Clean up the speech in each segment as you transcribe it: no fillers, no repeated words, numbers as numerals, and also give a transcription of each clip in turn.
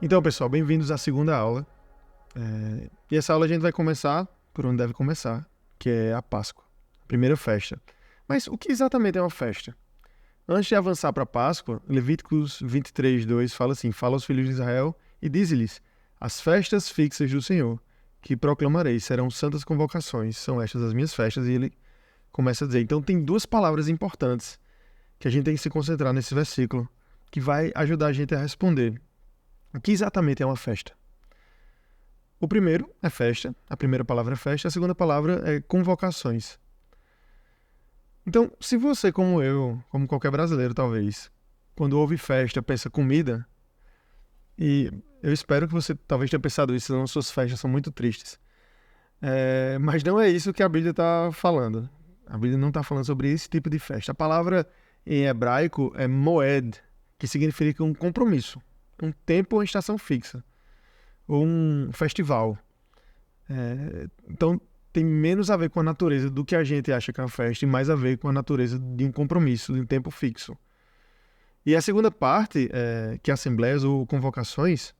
Então, pessoal, bem-vindos à segunda aula. E essa aula a gente vai começar por onde deve começar, que é a Páscoa, a primeira festa. Mas o que exatamente é uma festa? Antes de avançar para a Páscoa, Levíticos 23:2 fala assim: fala aos filhos de Israel e diz-lhes: as festas fixas do Senhor, que proclamarei, serão santas convocações, são estas as minhas festas. E ele começa a dizer. Então, tem duas palavras importantes que a gente tem que se concentrar nesse versículo, que vai ajudar a gente a responder. O que exatamente é uma festa? O primeiro é festa, a primeira palavra é festa, a segunda palavra é convocações. Então, se você, como eu, como qualquer brasileiro talvez, quando ouve festa, pensa comida, e eu espero que você talvez tenha pensado isso, senão suas festas são muito tristes. Mas não é isso que a Bíblia está falando. A Bíblia não está falando sobre esse tipo de festa. A palavra em hebraico é moed, que significa um compromisso, um tempo ou estação fixa, ou um festival. Então, tem menos a ver com a natureza do que a gente acha que é uma festa e mais a ver com a natureza de um compromisso, de um tempo fixo. E a segunda parte, que é assembleias ou convocações,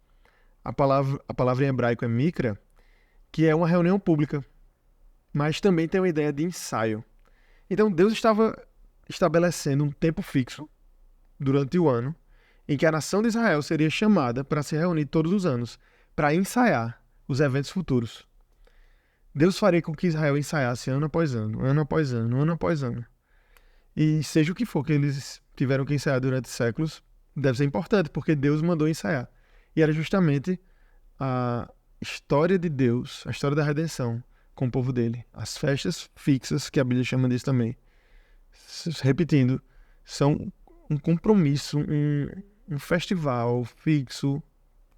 a palavra em hebraico é mikra, que é uma reunião pública, mas também tem uma ideia de ensaio. Então, Deus estava estabelecendo um tempo fixo durante o ano em que a nação de Israel seria chamada para se reunir todos os anos para ensaiar os eventos futuros. Deus faria com que Israel ensaiasse ano após ano, ano após ano, ano após ano. E seja o que for que eles tiveram que ensaiar durante séculos, deve ser importante, porque Deus mandou ensaiar. E era justamente a história de Deus, a história da redenção com o povo dele. As festas fixas, que a Bíblia chama disso também. Repetindo, são um compromisso, um festival fixo,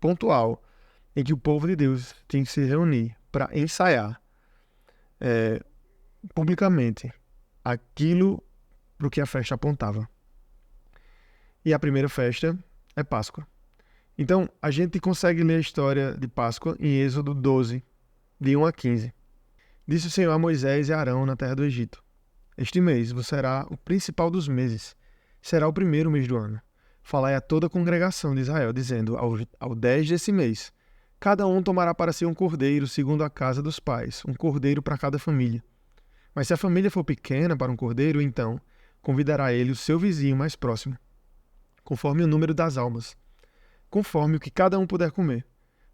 pontual, em que o povo de Deus tem que se reunir para ensaiar publicamente aquilo para o que a festa apontava. E a primeira festa é Páscoa. Então, a gente consegue ler a história de Páscoa em Êxodo 12, de 1 a 15. Disse o Senhor a Moisés e a Arão na terra do Egito: este mês vos será o principal dos meses, será o primeiro mês do ano. Falai a toda a congregação de Israel, dizendo: ao 10 desse mês, cada um tomará para si um cordeiro, segundo a casa dos pais, um cordeiro para cada família. Mas se a família for pequena para um cordeiro, então convidará ele o seu vizinho mais próximo, conforme o número das almas, conforme o que cada um puder comer.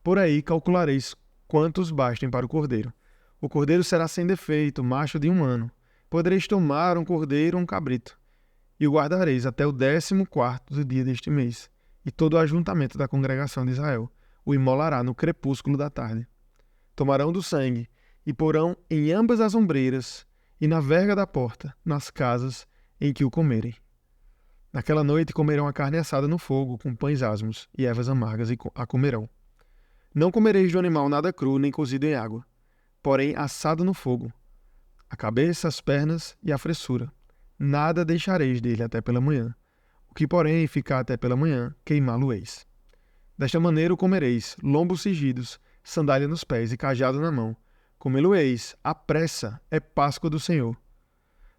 Por aí calculareis quantos bastem para o cordeiro. O cordeiro será sem defeito, macho de 1 ano. Podereis tomar um cordeiro ou um cabrito, e o guardareis até o 14º do dia deste mês. E todo o ajuntamento da congregação de Israel o imolará no crepúsculo da tarde. Tomarão do sangue e porão em ambas as ombreiras e na verga da porta, nas casas em que o comerem. Naquela noite comerão a carne assada no fogo, com pães asmos e ervas amargas, e a comerão. Não comereis do animal nada cru, nem cozido em água, porém assado no fogo, a cabeça, as pernas e a fressura. Nada deixareis dele até pela manhã. O que, porém, ficar até pela manhã, queimá-lo-eis. Desta maneira o comereis, lombos cingidos, sandália nos pés e cajado na mão. Comê-lo-eis, à pressa, é Páscoa do Senhor.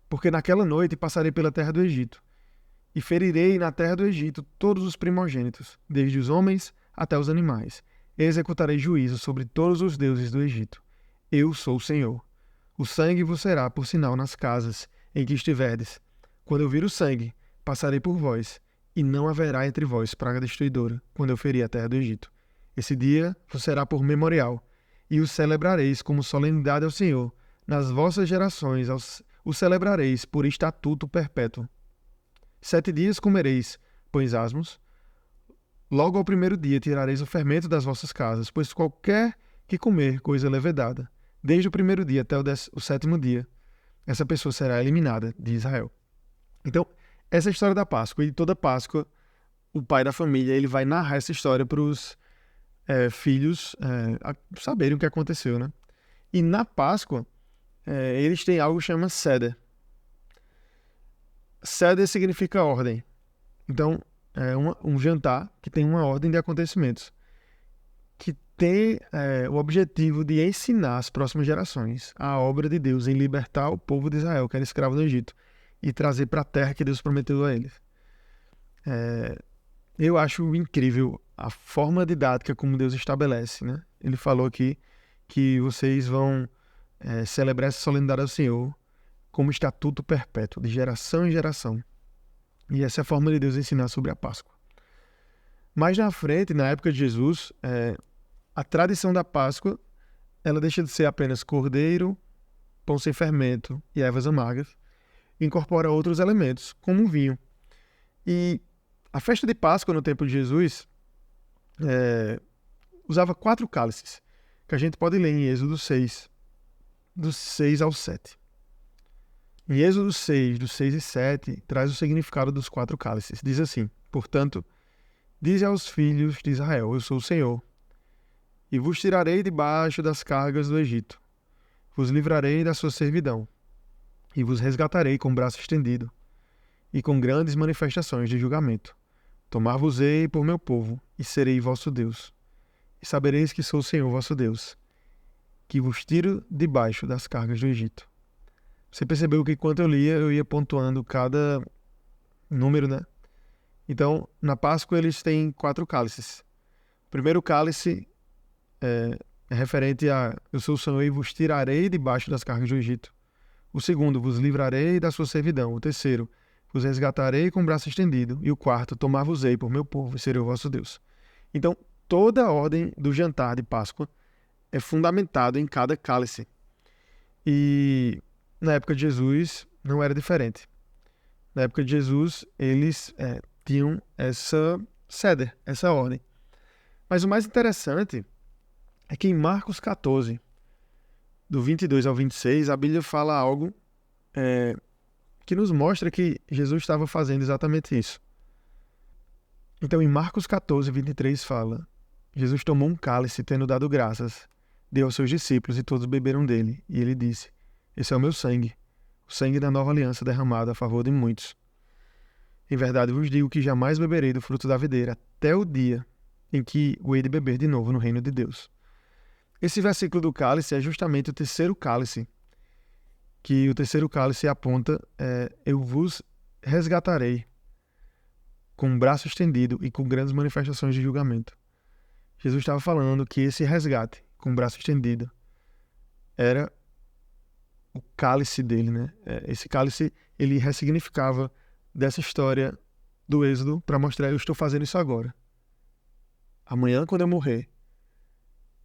Porque naquela noite passarei pela terra do Egito, e ferirei na terra do Egito todos os primogênitos, desde os homens até os animais, e executarei juízo sobre todos os deuses do Egito. Eu sou o Senhor. O sangue vos será por sinal nas casas em que estiverdes. Quando eu vir o sangue, passarei por vós, e não haverá entre vós praga destruidora, quando eu ferir a terra do Egito. Esse dia vos será por memorial, e o celebrareis como solenidade ao Senhor. Nas vossas gerações o celebrareis por estatuto perpétuo. 7 dias comereis pães asmos. Logo ao primeiro dia tirareis o fermento das vossas casas, pois qualquer que comer coisa levedada, desde o primeiro dia até o 7º dia, essa pessoa será eliminada de Israel. Então, essa é a história da Páscoa. E toda Páscoa, o pai da família ele vai narrar essa história para os filhos saberem o que aconteceu, né? E na Páscoa, eles têm algo que chama Seder. Seder significa ordem. Então, é um jantar que tem uma ordem de acontecimentos, que tem o objetivo de ensinar as próximas gerações a obra de Deus em libertar o povo de Israel, que era escravo do Egito, e trazer para a terra que Deus prometeu a eles. Eu acho incrível a forma didática como Deus estabelece, né? Ele falou aqui que vocês vão celebrar essa solenidade ao Senhor como estatuto perpétuo, de geração em geração. E essa é a forma de Deus ensinar sobre a Páscoa. Mais na frente, na época de Jesus, a tradição da Páscoa, ela deixa de ser apenas cordeiro, pão sem fermento e ervas amargas, e incorpora outros elementos, como o vinho. E a festa de Páscoa no tempo de Jesus usava 4 cálices, que a gente pode ler em Êxodo 6, dos 6 ao 7. Em Êxodo 6, dos 6 e 7, traz o significado dos 4 cálices. Diz assim: portanto, dize aos filhos de Israel: eu sou o Senhor, e vos tirarei debaixo das cargas do Egito, vos livrarei da sua servidão, e vos resgatarei com o braço estendido, e com grandes manifestações de julgamento. Tomar-vos-ei por meu povo, e serei vosso Deus. E sabereis que sou o Senhor vosso Deus, que vos tiro debaixo das cargas do Egito. Você percebeu que enquanto eu lia, eu ia pontuando cada número, né? Então, na Páscoa eles têm 4 cálices. O primeiro cálice é referente a eu sou o Senhor e vos tirarei debaixo das cargas do Egito. O segundo, vos livrarei da sua servidão. O terceiro, vos resgatarei com o braço estendido. E o quarto, tomar-vos-ei por meu povo e serei o vosso Deus. Então, toda a ordem do jantar de Páscoa é fundamentada em cada cálice. E na época de Jesus não era diferente. Na época de Jesus, eles tinham essa seder, essa ordem. Mas o mais interessante é que em Marcos 14, do 22 ao 26, a Bíblia fala algo que nos mostra que Jesus estava fazendo exatamente isso. Então, em Marcos 14, 23 fala: Jesus tomou um cálice, tendo dado graças, deu aos seus discípulos e todos beberam dele. E ele disse: esse é o meu sangue, o sangue da nova aliança derramado a favor de muitos. Em verdade vos digo que jamais beberei do fruto da videira até o dia em que o hei de beber de novo no reino de Deus. Esse versículo do cálice é justamente o terceiro cálice, que o terceiro cálice aponta eu vos resgatarei com o braço estendido e com grandes manifestações de julgamento. Jesus estava falando que esse resgate com o braço estendido era o cálice dele, né? Esse cálice, ele ressignificava dessa história do Êxodo para mostrar: eu estou fazendo isso agora. Amanhã, quando eu morrer,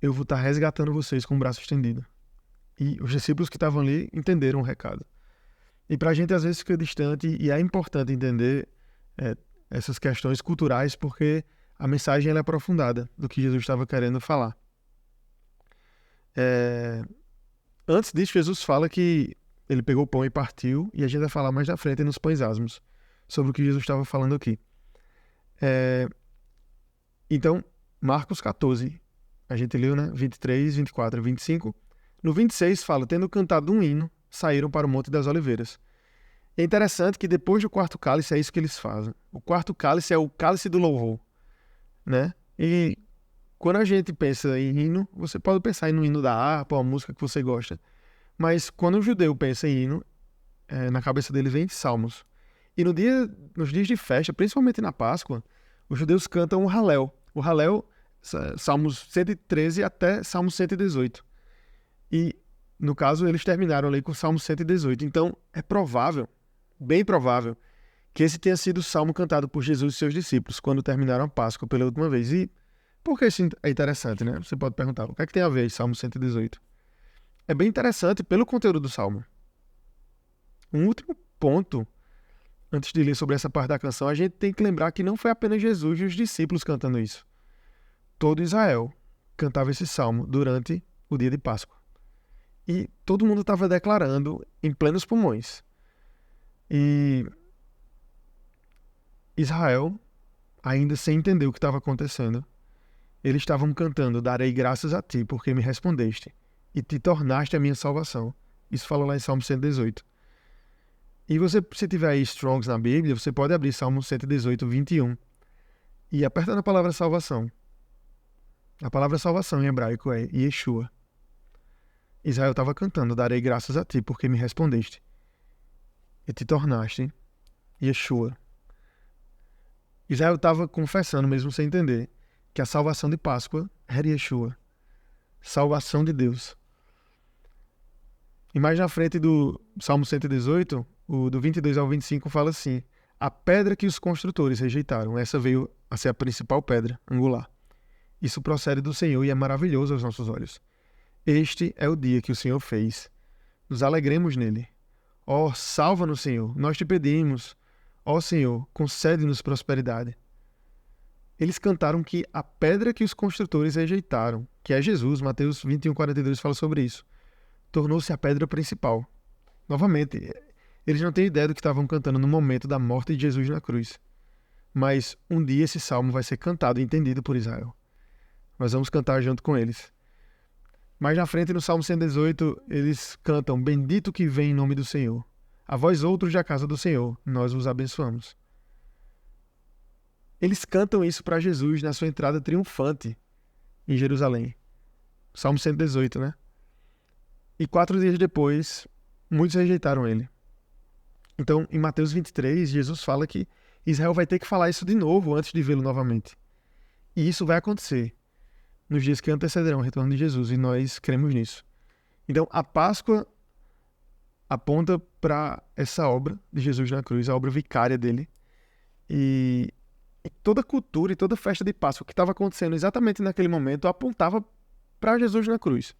eu vou estar resgatando vocês com o braço estendido. E os discípulos que estavam ali entenderam o recado. E para a gente, às vezes, fica distante, e é importante entender essas questões culturais, porque a mensagem ela é aprofundada do que Jesus estava querendo falar. Antes disso, Jesus fala que ele pegou o pão e partiu, e a gente vai falar mais na frente nos pães asmos sobre o que Jesus estava falando aqui. Então, Marcos 14, a gente leu, né? 23, 24 e 25. No 26 fala: tendo cantado um hino, saíram para o Monte das Oliveiras. É interessante que depois do quarto cálice é isso que eles fazem. O quarto cálice é o cálice do louvor, né? E quando a gente pensa em hino, você pode pensar no hino da harpa, uma música que você gosta. Mas quando o judeu pensa em hino, na cabeça dele vem salmos. E nos dias de festa, principalmente na Páscoa, os judeus cantam o Halel. O Halel, Salmos 113 até Salmos 118. E, no caso, eles terminaram ali com o Salmo 118. Então, é provável, bem provável, que esse tenha sido o salmo cantado por Jesus e seus discípulos quando terminaram a Páscoa pela última vez. E por que isso é interessante, né? Você pode perguntar: o que é que tem a ver esse Salmo 118? É bem interessante pelo conteúdo do salmo. Um último ponto, antes de ler sobre essa parte da canção, a gente tem que lembrar que não foi apenas Jesus e os discípulos cantando isso. Todo Israel cantava esse salmo durante o dia de Páscoa. E todo mundo estava declarando em plenos pulmões. E Israel, ainda sem entender o que estava acontecendo, eles estavam cantando: darei graças a ti, porque me respondeste, e te tornaste a minha salvação. Isso fala lá em Salmo 118. E se tiver aí Strongs na Bíblia, você pode abrir Salmo 118, 21. E aperta na palavra salvação. A palavra salvação em hebraico é Yeshua. Israel estava cantando: darei graças a ti, porque me respondeste, e te tornaste Yeshua. Israel estava confessando, mesmo sem entender, que a salvação de Páscoa era Yeshua. Salvação de Deus. E mais na frente do Salmo 118, do 22 ao 25, fala assim: a pedra que os construtores rejeitaram, essa veio a ser a principal pedra angular. Isso procede do Senhor e é maravilhoso aos nossos olhos. Este é o dia que o Senhor fez. Nos alegremos nele. Ó, salva-nos, Senhor, nós te pedimos. Ó Senhor, concede-nos prosperidade. Eles cantaram que a pedra que os construtores rejeitaram, que é Jesus, Mateus 21:42 fala sobre isso, tornou-se a pedra principal. Novamente, eles não têm ideia do que estavam cantando no momento da morte de Jesus na cruz. Mas um dia esse salmo vai ser cantado e entendido por Israel. Nós vamos cantar junto com eles. Mais na frente, no Salmo 118, eles cantam: bendito que vem em nome do Senhor. A vós outros da casa do Senhor, nós vos abençoamos. Eles cantam isso para Jesus na sua entrada triunfante em Jerusalém. Salmo 118, né? E 4 dias depois, muitos rejeitaram ele. Então, em Mateus 23, Jesus fala que Israel vai ter que falar isso de novo antes de vê-lo novamente. E isso vai acontecer nos dias que antecederão o retorno de Jesus, e nós cremos nisso. Então, a Páscoa aponta para essa obra de Jesus na cruz, a obra vicária dele. E toda a cultura e toda a festa de Páscoa que estava acontecendo exatamente naquele momento apontava para Jesus na cruz.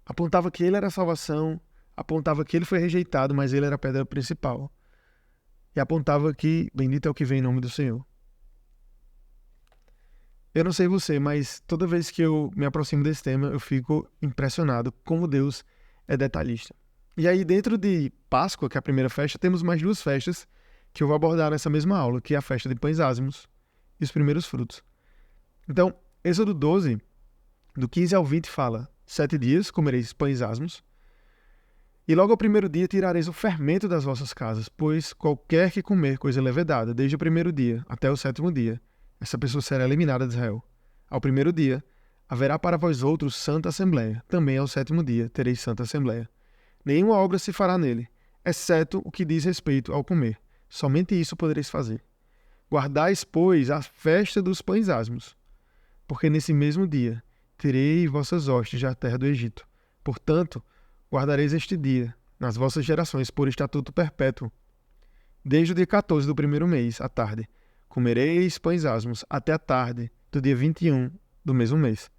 Apontava que ele era a salvação, apontava que ele foi rejeitado, mas ele era a pedra principal. E apontava que bendito é o que vem em nome do Senhor. Eu não sei você, mas toda vez que eu me aproximo desse tema, eu fico impressionado como Deus é detalhista. E aí, dentro de Páscoa, que é a primeira festa, temos mais 2 festas que eu vou abordar nessa mesma aula, que é a festa de pães ázimos e os primeiros frutos. Então, Êxodo 12, do 15 ao 20, fala: 7 dias comereis pães ázimos, e logo ao primeiro dia tirareis o fermento das vossas casas, pois qualquer que comer coisa levedada, desde o primeiro dia até o 7º dia, essa pessoa será eliminada de Israel. Ao primeiro dia, haverá para vós outros santa assembleia. Também ao 7º dia tereis santa assembleia. Nenhuma obra se fará nele, exceto o que diz respeito ao comer. Somente isso podereis fazer. Guardais, pois, a festa dos pães ázimos, porque nesse mesmo dia terei vossas hostes da terra do Egito. Portanto, guardareis este dia, nas vossas gerações, por estatuto perpétuo. Desde o dia 14 do primeiro mês, à tarde, comereis pães ázimos até a tarde do dia 21 do mesmo mês.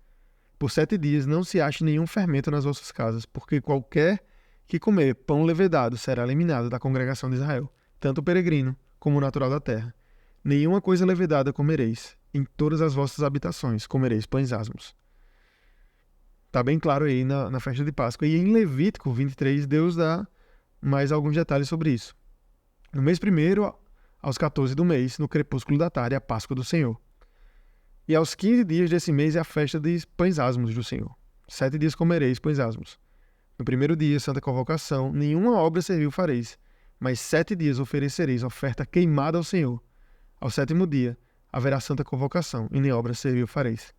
Por 7 dias não se ache nenhum fermento nas vossas casas, porque qualquer que comer pão levedado será eliminado da congregação de Israel, tanto o peregrino como o natural da terra. Nenhuma coisa levedada comereis. Em todas as vossas habitações comereis pães ázimos. Está bem claro aí na festa de Páscoa. E em Levítico 23, Deus dá mais alguns detalhes sobre isso. No mês primeiro, aos 14 do mês, no crepúsculo da tarde, é a Páscoa do Senhor. E aos 15 dias desse mês é a festa de pães ázimos do Senhor. 7 dias comereis pães ázimos. No primeiro dia, santa convocação, nenhuma obra servil fareis, mas 7 dias oferecereis oferta queimada ao Senhor. Ao 7º dia, haverá santa convocação, e nem obra servil fareis.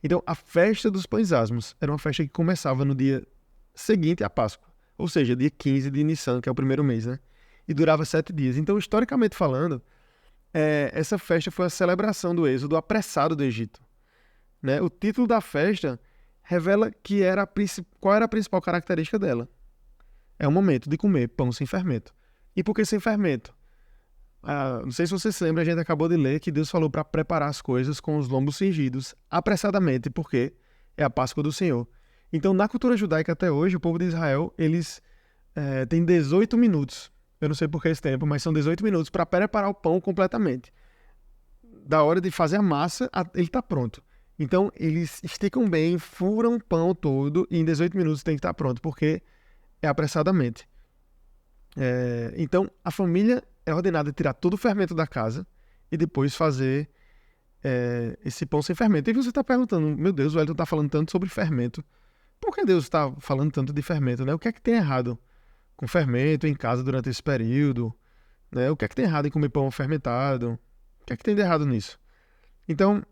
Então, a festa dos pães ázimos era uma festa que começava no dia seguinte à Páscoa, ou seja, dia 15 de Nissan, que é o primeiro mês, né? E durava 7 dias. Então, historicamente falando, essa festa foi a celebração do êxodo apressado do Egito, né? O título da festa revela que qual era a principal característica dela. É o momento de comer pão sem fermento. E por que sem fermento? Não sei se você se lembra, a gente acabou de ler que Deus falou para preparar as coisas com os lombos cingidos apressadamente, porque é a Páscoa do Senhor. Então, na cultura judaica até hoje, o povo de Israel, eles têm 18 minutos. Eu não sei por que esse tempo, mas são 18 minutos para preparar o pão completamente. Da hora de fazer a massa, ele está pronto. Então, eles esticam bem, furam o pão todo e em 18 minutos tem que estar pronto, porque é apressadamente. Então, a família é ordenada a tirar todo o fermento da casa e depois fazer esse pão sem fermento. E você está perguntando, meu Deus, o Wellington está falando tanto sobre fermento. Por que Deus está falando tanto de fermento, né? O que é que tem errado com fermento em casa durante esse período? Né? O que é que tem errado em comer pão fermentado? O que é que tem de errado nisso? Então,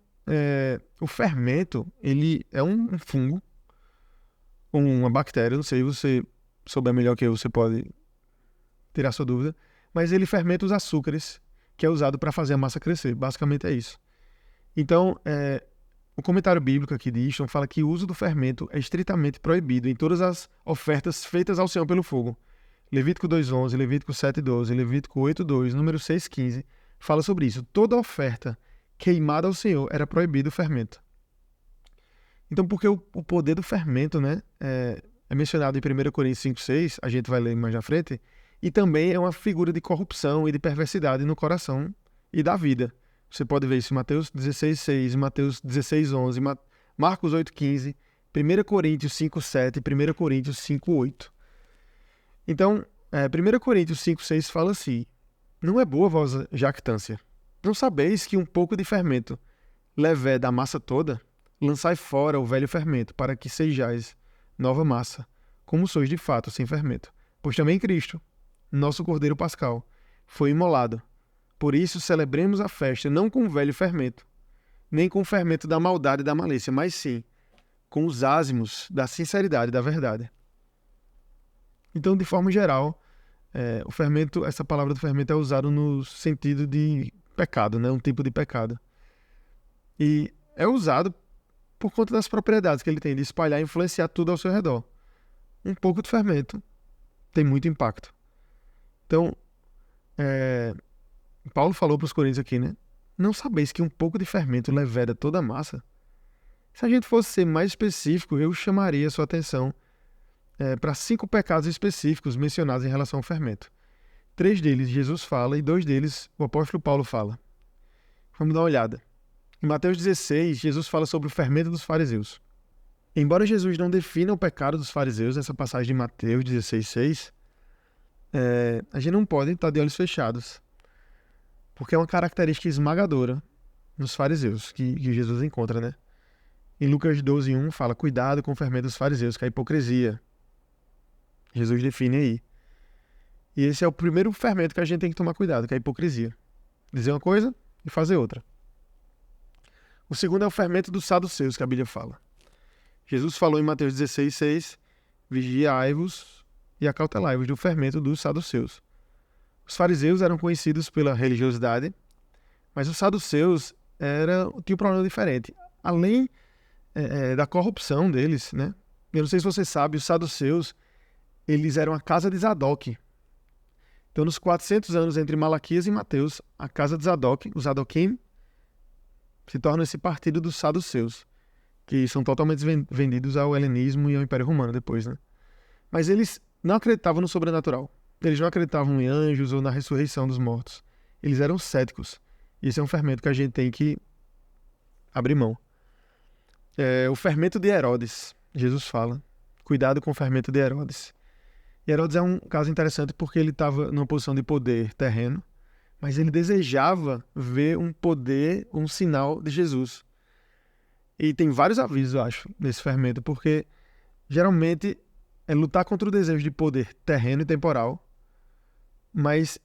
o fermento, ele é um fungo, uma bactéria, não sei, se você souber melhor que eu, você pode tirar sua dúvida, mas ele fermenta os açúcares que é usado para fazer a massa crescer. Basicamente é isso. Então, o comentário bíblico aqui de Easton fala que o uso do fermento é estritamente proibido em todas as ofertas feitas ao Senhor pelo fogo. Levítico 2:11, Levítico 7:12, Levítico 8:2, número 6:15, fala sobre isso. Toda oferta queimada ao Senhor era proibido o fermento. Então, porque o poder do fermento, né, é mencionado em 1 Coríntios 5:6, a gente vai ler mais na frente, e também é uma figura de corrupção e de perversidade no coração e da vida. Você pode ver isso em Mateus 16:6, Mateus 16:11, Marcos 8:15, 1 Coríntios 5:7 e 1 Coríntios 5:8. Então, 1 Coríntios 5:6 fala assim: não é boa a vossa jactância. Não sabeis que um pouco de fermento levé da massa toda? Lançai fora o velho fermento, para que sejais nova massa, como sois de fato sem fermento. Pois também Cristo, nosso Cordeiro Pascal, foi imolado. Por isso celebremos a festa não com o velho fermento, nem com o fermento da maldade e da malícia, mas sim com os ázimos da sinceridade e da verdade. Então, de forma geral, o fermento, essa palavra do fermento é usada no sentido de pecado, né? Um tipo de pecado. E é usado por conta das propriedades que ele tem de espalhar e influenciar tudo ao seu redor. Um pouco de fermento tem muito impacto. Então, Paulo falou para os coríntios aqui, né? Não sabeis que um pouco de fermento leveda toda a massa? Se a gente fosse ser mais específico, eu chamaria a sua atenção para 5 pecados específicos mencionados em relação ao fermento. 3 deles Jesus fala e 2 deles o apóstolo Paulo fala. Vamos dar uma olhada. Em Mateus 16, Jesus fala sobre o fermento dos fariseus. Embora Jesus não defina o pecado dos fariseus, nessa passagem de Mateus 16:6, a gente não pode estar de olhos fechados, porque é uma característica esmagadora nos fariseus que Jesus encontra, né? Em Lucas 12:1 fala, cuidado com o fermento dos fariseus, que é a hipocrisia. Jesus define aí. E esse é o primeiro fermento que a gente tem que tomar cuidado, que é a hipocrisia. Dizer uma coisa e fazer outra. O segundo é o fermento dos saduceus, que a Bíblia fala. Jesus falou em Mateus 16:6, vigiai-vos e acautelai-vos do fermento dos saduceus. Os fariseus eram conhecidos pela religiosidade, mas os saduceus tinham um problema diferente. Além da corrupção deles, né? Eu não sei se você sabe, os saduceus, eles eram a casa de Zadok. Então, nos 400 anos entre Malaquias e Mateus, a casa de Zadok, os Zadoquim, se torna esse partido dos saduceus, que são totalmente vendidos ao helenismo e ao Império Romano depois, né? Mas eles não acreditavam no sobrenatural. Eles não acreditavam em anjos ou na ressurreição dos mortos. Eles eram céticos. E esse é um fermento que a gente tem que abrir mão. O fermento de Herodes, Jesus fala. Cuidado com o fermento de Herodes. E Herodes é um caso interessante porque ele estava numa posição de poder terreno, mas ele desejava ver um poder, um sinal de Jesus. E tem vários avisos, eu acho, nesse fermento, porque geralmente é lutar contra o desejo de poder terreno e temporal, mas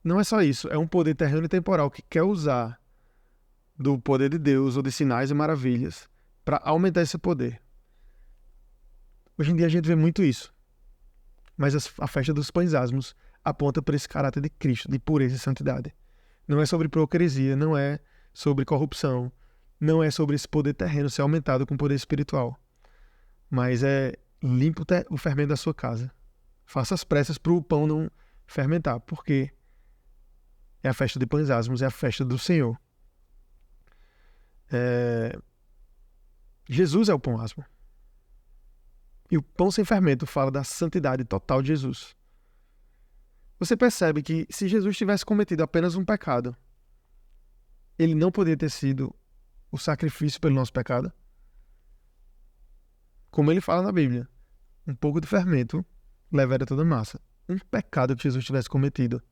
não é só isso, é um poder terreno e temporal que quer usar do poder de Deus ou de sinais e maravilhas para aumentar esse poder. Hoje em dia a gente vê muito isso, mas a festa dos pães asmos aponta para esse caráter de Cristo, de pureza e santidade. Não é sobre hipocrisia, não é sobre corrupção, não é sobre esse poder terreno ser aumentado com poder espiritual, mas é limpa o fermento da sua casa. Faça as pressas para o pão não fermentar, porque é a festa de pães asmos, é a festa do Senhor. Jesus é o pão asmo. E o pão sem fermento fala da santidade total de Jesus. Você percebe que se Jesus tivesse cometido apenas um pecado, ele não poderia ter sido o sacrifício pelo nosso pecado? Como ele fala na Bíblia, um pouco de fermento leveda toda a massa. Um pecado que Jesus tivesse cometido,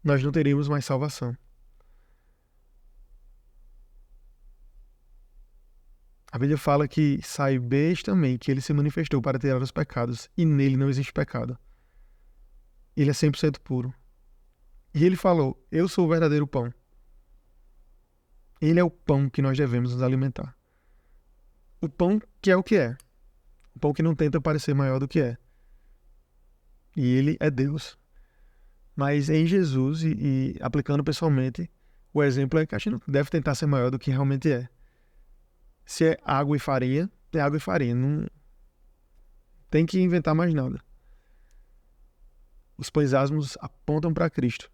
nós não teríamos mais salvação. A Bíblia fala que saibeis também que ele se manifestou para tirar os pecados e nele não existe pecado. Ele é 100% puro. E ele falou, eu sou o verdadeiro pão. Ele é o pão que nós devemos nos alimentar. O pão que é o que é. O pão que não tenta parecer maior do que é. E ele é Deus. Mas em Jesus e aplicando pessoalmente, o exemplo é que a gente não deve tentar ser maior do que realmente é. Se é água e farinha, é água e farinha. Não tem que inventar mais nada. Os pães asmos apontam para Cristo.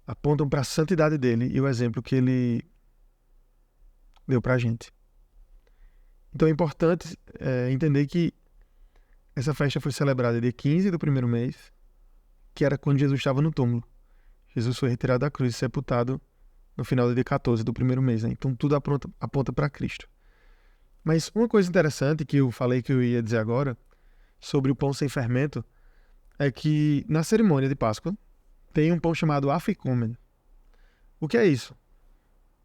Apontam para a santidade dele e o exemplo que ele deu para a gente. Então é importante entender que essa festa foi celebrada dia 15 do primeiro mês, que era quando Jesus estava no túmulo. Jesus foi retirado da cruz e sepultado no final do dia 14 do primeiro mês. Né? Então tudo aponta para Cristo. Mas uma coisa interessante que eu falei que eu ia dizer agora, sobre o pão sem fermento, é que na cerimônia de Páscoa tem um pão chamado afikomen. O que é isso?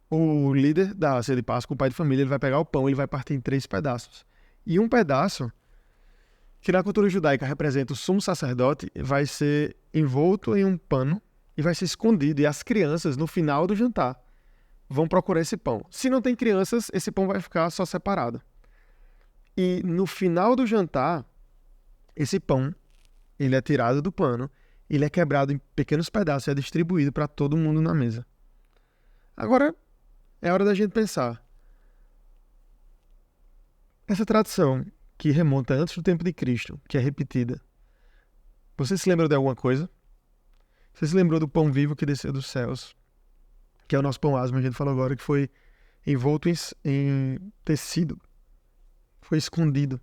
O líder da ceia de Páscoa, o pai de família, ele vai pegar o pão e ele vai partir em 3 pedaços. E um pedaço, que na cultura judaica representa o sumo sacerdote, vai ser envolto em um pano e vai ser escondido. E as crianças, no final do jantar, vão procurar esse pão. Se não tem crianças, esse pão vai ficar só separado. E no final do jantar, esse pão, ele é tirado do pano, ele é quebrado em pequenos pedaços e é distribuído para todo mundo na mesa. Agora, é hora da gente pensar. Essa tradição que remonta antes do tempo de Cristo, que é repetida, você se lembra de alguma coisa? Você se lembrou do pão vivo que desceu dos céus, que é o nosso pão asmo, a gente falou agora, que foi envolto em tecido, foi escondido,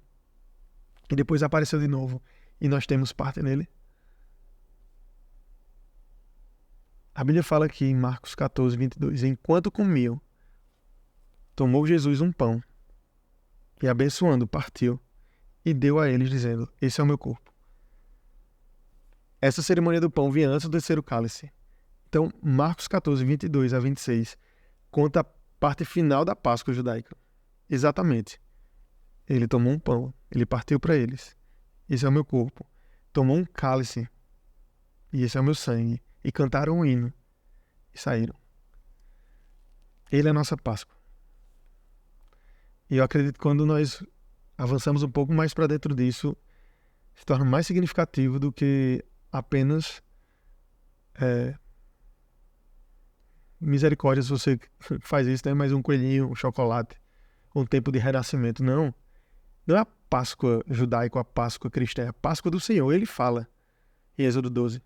e depois apareceu de novo, e nós temos parte nele? A Bíblia fala aqui em Marcos 14, 22, enquanto comiam, tomou Jesus um pão, e abençoando, partiu, e deu a eles, dizendo, esse é o meu corpo. Essa cerimônia do pão vinha antes do terceiro cálice. Então, Marcos 14, 22 a 26, conta a parte final da Páscoa judaica. Exatamente. Ele tomou um pão, ele partiu para eles. Esse é o meu corpo. Tomou um cálice, e esse é o meu sangue. E cantaram um hino, e saíram. Ele é a nossa Páscoa. E eu acredito que quando nós avançamos um pouco mais para dentro disso, se torna mais significativo do que apenas misericórdia se você faz isso, né? Mais um coelhinho, um chocolate, um tempo de renascimento. Não. Não é a Páscoa judaica, a Páscoa cristã, é a Páscoa do Senhor. Ele fala em Êxodo 12.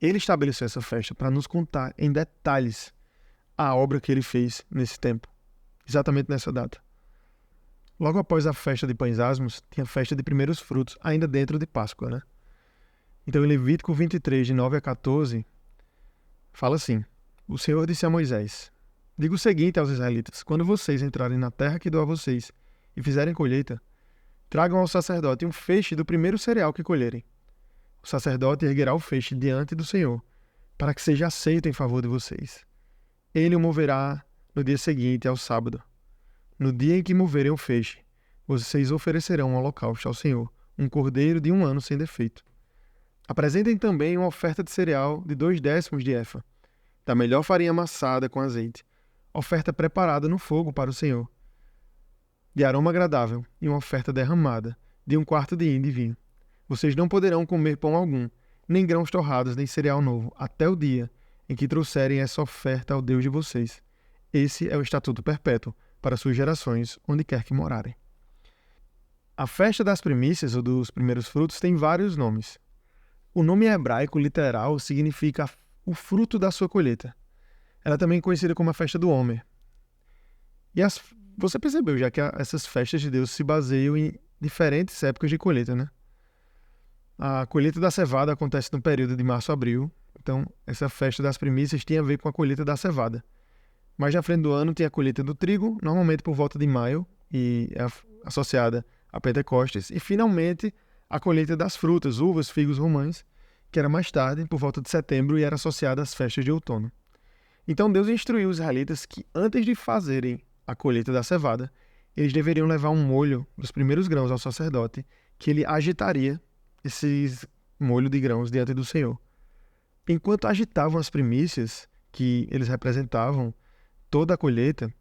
Ele estabeleceu essa festa para nos contar em detalhes a obra que ele fez nesse tempo, exatamente nessa data. Logo após a festa de pães asmos, tinha a festa de primeiros frutos, ainda dentro de Páscoa, né? Então, em Levítico 23, de 9 a 14, fala assim, o Senhor disse a Moisés, diga o seguinte aos israelitas, quando vocês entrarem na terra que dou a vocês e fizerem colheita, tragam ao sacerdote um feixe do primeiro cereal que colherem. O sacerdote erguerá o feixe diante do Senhor, para que seja aceito em favor de vocês. Ele o moverá no dia seguinte, ao sábado. No dia em que moverem o feixe, vocês oferecerão um holocausto ao Senhor, um cordeiro de 1 ano sem defeito. Apresentem também uma oferta de cereal de 2/10 de efa, da melhor farinha amassada com azeite, oferta preparada no fogo para o Senhor, de aroma agradável, e uma oferta derramada, de 1/4 de hin de vinho. Vocês não poderão comer pão algum, nem grãos torrados, nem cereal novo, até o dia em que trouxerem essa oferta ao Deus de vocês. Esse é o estatuto perpétuo para suas gerações, onde quer que morarem. A festa das primícias, ou dos primeiros frutos, tem vários nomes. O nome hebraico literal significa o fruto da sua colheita. Ela é também conhecida como a festa do Homer. E você percebeu já que essas festas de Deus se baseiam em diferentes épocas de colheita, né? A colheita da cevada acontece no período de março a abril, então essa festa das primícias tinha a ver com a colheita da cevada. Mais na frente do ano tem a colheita do trigo, normalmente por volta de maio, e é associada a Pentecostes. E finalmente a colheita das frutas, uvas, figos, romães, que era mais tarde, por volta de setembro, e era associada às festas de outono. Então Deus instruiu os israelitas que antes de fazerem a colheita da cevada, eles deveriam levar um molho dos primeiros grãos ao sacerdote, que ele agitaria esse molho de grãos diante do Senhor. Enquanto agitavam as primícias, que eles representavam toda a colheita,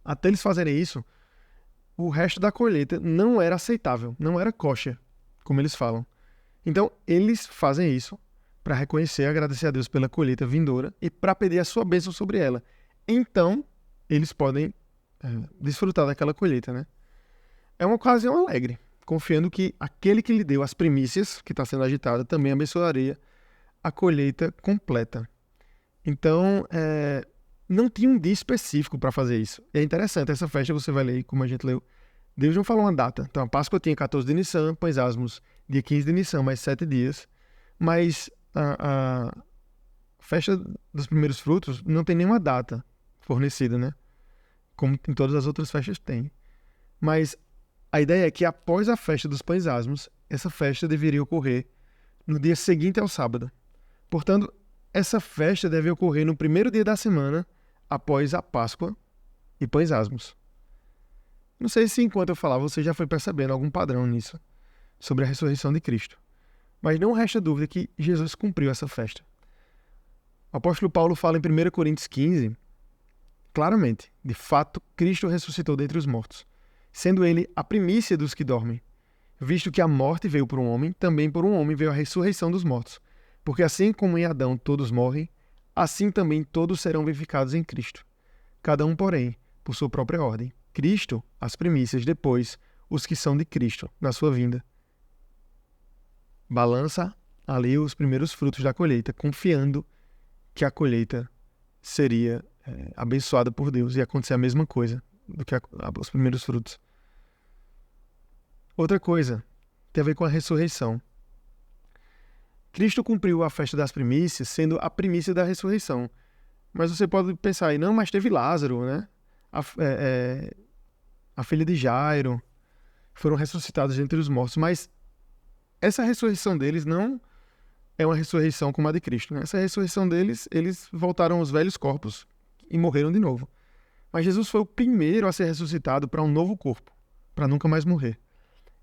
até eles fazerem isso, o resto da colheita não era aceitável, não era kosher, como eles falam. Então, eles fazem isso para reconhecer e agradecer a Deus pela colheita vindoura e para pedir a sua bênção sobre ela. Então, eles podem desfrutar daquela colheita, né? É uma ocasião alegre, confiando que aquele que lhe deu as primícias, que está sendo agitada, também abençoaria a colheita completa. Então, não tinha um dia específico para fazer isso. É interessante, essa festa você vai ler, como a gente leu, Deus não falou uma data. Então, a Páscoa tinha 14 de Nissan, Pães Asmos, dia 15 de Nissan, mais 7 dias. Mas a festa dos primeiros frutos não tem nenhuma data fornecida, né? Como em todas as outras festas tem. Mas a ideia é que após a festa dos Pães Asmos, essa festa deveria ocorrer no dia seguinte ao sábado. Portanto, essa festa deve ocorrer no primeiro dia da semana após a Páscoa e Pães Asmos. Não sei se enquanto eu falava você já foi percebendo algum padrão nisso, sobre a ressurreição de Cristo. Mas não resta dúvida que Jesus cumpriu essa festa. O apóstolo Paulo fala em 1 Coríntios 15, claramente, de fato, Cristo ressuscitou dentre os mortos, sendo ele a primícia dos que dormem. Visto que a morte veio por um homem, também por um homem veio a ressurreição dos mortos. Porque assim como em Adão todos morrem, assim também todos serão vivificados em Cristo. Cada um, porém, por sua própria ordem. Cristo, as primícias, depois, os que são de Cristo, na sua vinda. Balança ali os primeiros frutos da colheita, confiando que a colheita seria abençoada por Deus e acontecer a mesma coisa do que os primeiros frutos. Outra coisa tem a ver com a ressurreição. Cristo cumpriu a festa das primícias, sendo a primícia da ressurreição. Mas você pode pensar aí, não, mas teve Lázaro, né? A filha de Jairo foram ressuscitados entre os mortos. Mas essa ressurreição deles não é uma ressurreição como a de Cristo, né? Essa ressurreição deles, eles voltaram aos velhos corpos e morreram de novo. Mas Jesus foi o primeiro a ser ressuscitado para um novo corpo, para nunca mais morrer.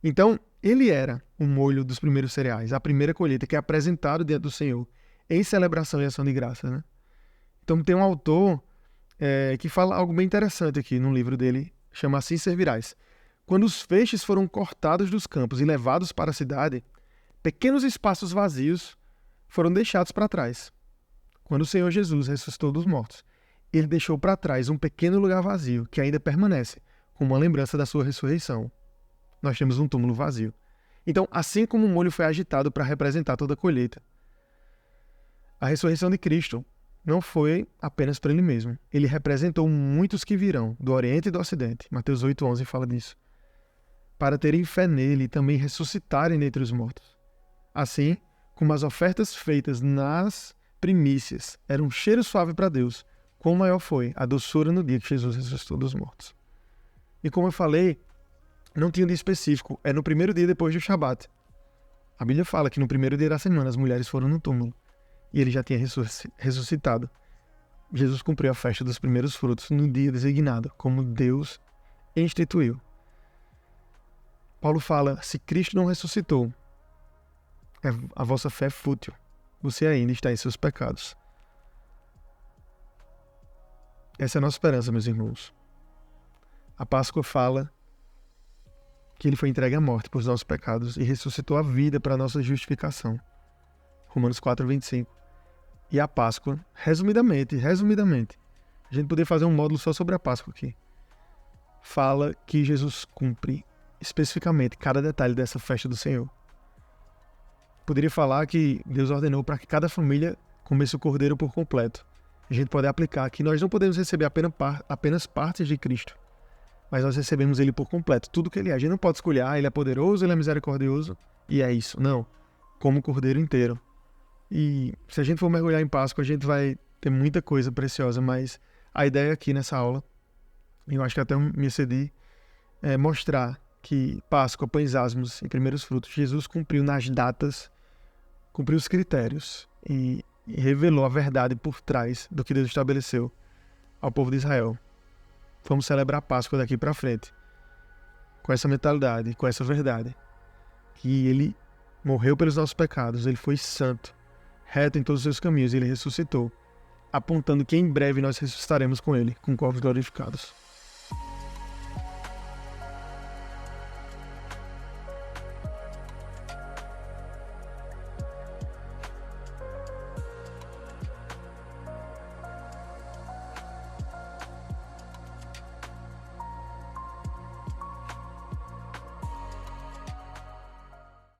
Então, ele era o molho dos primeiros cereais, a primeira colheita que é apresentado diante do Senhor em celebração e ação de graça, né? Então, tem um autor que fala algo bem interessante aqui no livro dele, chama Assim Servirás. Quando os feixes foram cortados dos campos e levados para a cidade, pequenos espaços vazios foram deixados para trás. Quando o Senhor Jesus ressuscitou dos mortos, ele deixou para trás um pequeno lugar vazio que ainda permanece como uma lembrança da sua ressurreição. Nós temos um túmulo vazio. Então, assim como o molho foi agitado para representar toda a colheita, a ressurreição de Cristo não foi apenas para ele mesmo. Ele representou muitos que virão, do Oriente e do Ocidente. Mateus 8,11 fala disso. Para terem fé nele e também ressuscitarem dentre os mortos. Assim, como as ofertas feitas nas primícias eram um cheiro suave para Deus, quão maior foi a doçura no dia que Jesus ressuscitou dos mortos. E como eu falei, não tinha um dia específico, é no primeiro dia depois do Shabat. A Bíblia fala que no primeiro dia da semana as mulheres foram no túmulo e ele já tinha ressuscitado. Jesus cumpriu a festa dos primeiros frutos no dia designado, como Deus instituiu. Paulo fala, se Cristo não ressuscitou, a vossa fé é fútil, você ainda está em seus pecados. Essa é a nossa esperança, meus irmãos. A Páscoa fala que ele foi entregue à morte por nossos pecados e ressuscitou a vida para a nossa justificação. Romanos 4:25. E a Páscoa, resumidamente, a gente poderia fazer um módulo só sobre a Páscoa aqui, fala que Jesus cumpre especificamente cada detalhe dessa festa do Senhor. Poderia falar que Deus ordenou para que cada família comesse o cordeiro por completo. A gente pode aplicar que nós não podemos receber apenas partes de Cristo, mas nós recebemos ele por completo, tudo que ele é. A gente não pode escolher, ele é poderoso, ele é misericordioso, e é isso. Não, como o cordeiro inteiro. E se a gente for mergulhar em Páscoa, a gente vai ter muita coisa preciosa, mas a ideia aqui nessa aula, eu acho que até me excedi, é mostrar que Páscoa, Pães Asmos e primeiros frutos, Jesus cumpriu nas datas, cumpriu os critérios e revelou a verdade por trás do que Deus estabeleceu ao povo de Israel. Vamos celebrar a Páscoa daqui para frente, com essa mentalidade, com essa verdade, que ele morreu pelos nossos pecados, ele foi santo, reto em todos os seus caminhos, e ele ressuscitou, apontando que em breve nós ressuscitaremos com ele, com corpos glorificados.